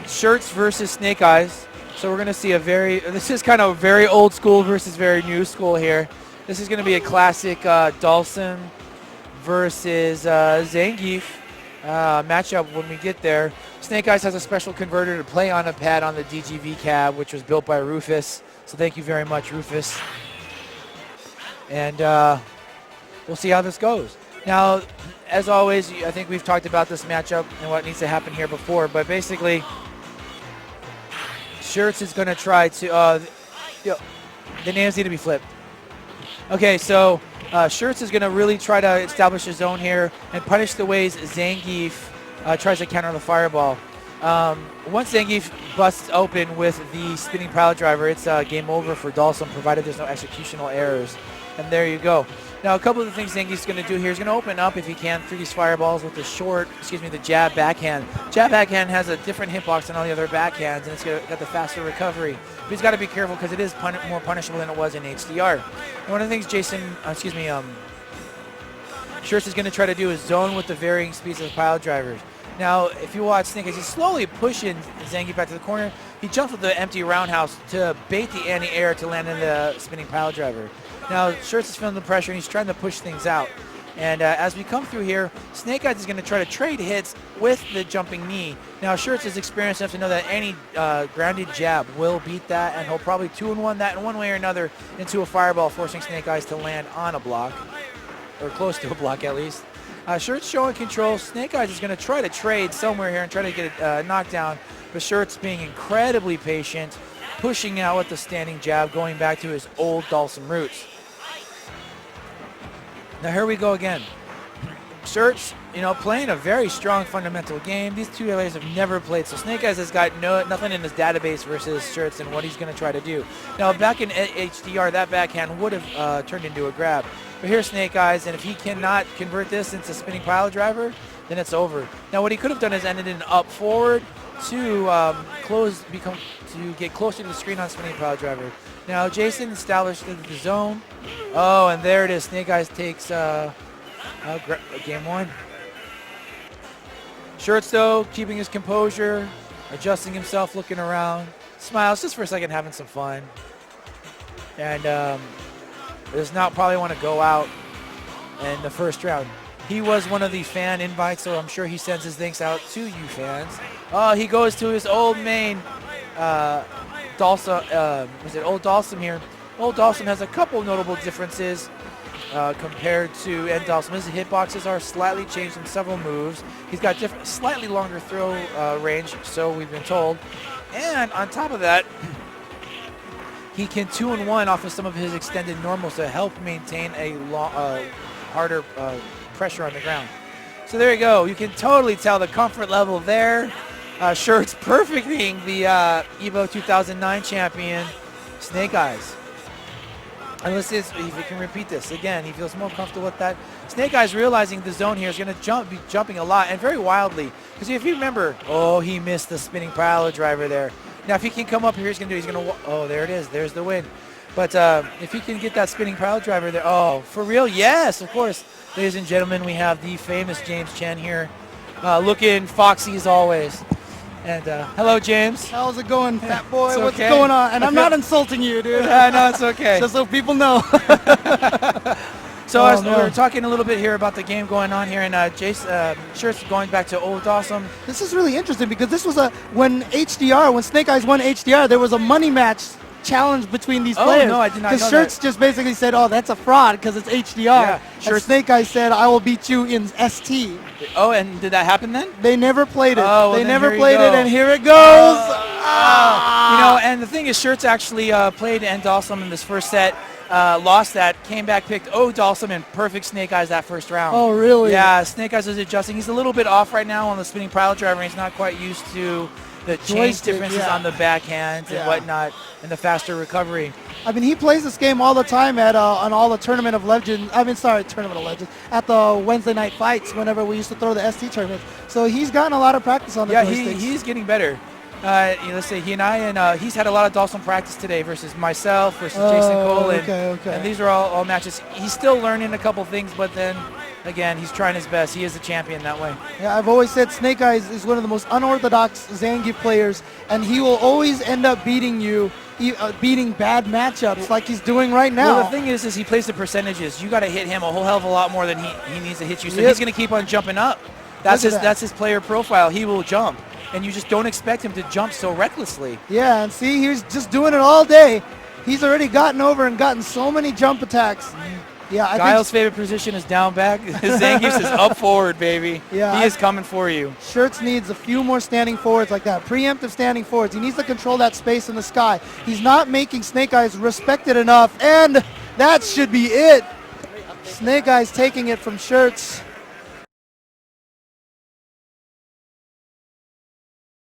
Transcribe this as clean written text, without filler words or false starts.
Shirts versus Snake Eyes. So we're going to see this is kind of very old school versus very new school here. This is going to be a classic Dawson versus Gief matchup when we get there. Snake Eyes has a special converter to play on a pad on the DGV cab, which was built by Rufus. So thank you very much, Rufus. And we'll see how this goes. Now, as always, I think we've talked about this matchup and what needs to happen here before, but basically, Shirts is going to try to, the names need to be flipped. Okay, so Shirts is going to really try to establish a zone here and punish the ways Zangief tries to counter the fireball. Once Zangief busts open with the spinning pile driver, it's game over for Dawson, provided there's no executional errors. And there you go. Now, a couple of the things Zangief's going to do here is going to open up, if he can, through these fireballs with the jab backhand. Jab backhand has a different hitbox than all the other backhands, and it's got the faster recovery. But he's got to be careful because it is more punishable than it was in HDR. And one of the things Shirts is going to try to do is zone with the varying speeds of the pile drivers. Now, if you watch Snake, as he's slowly pushing Zangief back to the corner, he jumps with the empty roundhouse to bait the anti-air to land in the spinning pile driver. Now, Shirts is feeling the pressure, and he's trying to push things out. And as we come through here, Snake Eyes is going to try to trade hits with the jumping knee. Now, Shirts is experienced enough to know that any grounded jab will beat that, and he'll probably 2-in-1 that in one way or another into a fireball, forcing Snake Eyes to land on a block, or close to a block at least. Shirts showing control. Snake Eyes is going to try to trade somewhere here and try to get a knockdown, but Shirts being incredibly patient, pushing out with the standing jab, going back to his old Dawson roots. Now here we go again. Shirts, playing a very strong fundamental game. These two players have never played, so Snake Eyes has got nothing in his database versus Shirts and what he's going to try to do. Now back in HDR, that backhand would have turned into a grab. But here's Snake Eyes, and if he cannot convert this into spinning pile driver, then it's over. Now what he could have done is ended in up forward to get closer to the screen on spinning pile driver. Now Jason established the zone. Oh, and there it is. Snake Eyes takes game one. Shirts, though, keeping his composure, adjusting himself, looking around, smiles just for a second, having some fun. And does not probably want to go out in the first round. He was one of the fan invites, so I'm sure he sends his thanks out to you fans. Oh, he goes to his old main, Dawson, Old Dawson here. Old Dawson has a couple notable differences compared to End Dawson. His hitboxes are slightly changed in several moves. He's got slightly longer throw range, so we've been told. And on top of that, he can 2-in-1 off of some of his extended normals to help maintain a harder pressure on the ground. So there you go. You can totally tell the comfort level there. Shirts perfecting the EVO 2009 champion, Snake Eyes. And let's see if we can repeat this. Again, he feels more comfortable with that. Snake Eyes realizing the zone here is going to be jumping a lot and very wildly. Because if you remember, he missed the spinning pile driver there. Now, if he can come up here, he's going to, there it is. There's the win. But if he can get that spinning pile driver there, for real? Yes, of course. Ladies and gentlemen, we have the famous James Chen here, looking foxy as always. And hello, James. How's it going, fat boy? It's What's okay. going on? And I'm not insulting you, dude. No, it's okay. Just so people know. So we were talking a little bit here about the game going on here, and Shirts going back to Old Dawson. This is really interesting because this was when Snake Eyes won HDR, there was a money match challenge between these players. No, I did not know because Shirts just basically said, that's a fraud because it's HDR. Yeah, and Snake Eyes said, I will beat you in ST. Oh, and did that happen then? They never played it. They never played it, and here it goes. And the thing is, Shirts actually played End Dawson in this first set, lost that, came back, picked Dawson, and perfect Snake Eyes that first round. Oh, really? Yeah, Snake Eyes is adjusting. He's a little bit off right now on the spinning pile driver. He's not quite used to the change differences on the backhand and whatnot, and the faster recovery. I mean, he plays this game all the time at on all the Tournament of Legends. Tournament of Legends at the Wednesday night fights. Whenever we used to throw the ST tournaments, so he's gotten a lot of practice on the joysticks. He's getting better. Let's say he and I, he's had a lot of Dawson practice today versus myself, versus Jason Cole, and these are all matches. He's still learning a couple things, but then Again, he's trying his best. He is the champion that way. Yeah, I've always said Snake Eyes is one of the most unorthodox Zangief players, and he will always end up beating you, beating bad matchups like he's doing right now. Well, the thing is he plays the percentages. You got to hit him a whole hell of a lot more than he needs to hit you. So he's going to keep on jumping up. That's his player profile. He will jump, and you just don't expect him to jump so recklessly. Yeah, and see, he's just doing it all day. He's already gotten over and gotten so many jump attacks. Yeah, Guile's favorite position is down back. Zangief's is up forward, baby. Yeah, he is coming for you. Shirts needs a few more standing forwards like that. Preemptive standing forwards. He needs to control that space in the sky. He's not making Snake Eyes respected enough, and that should be it. Snake Eyes taking it from Shirts.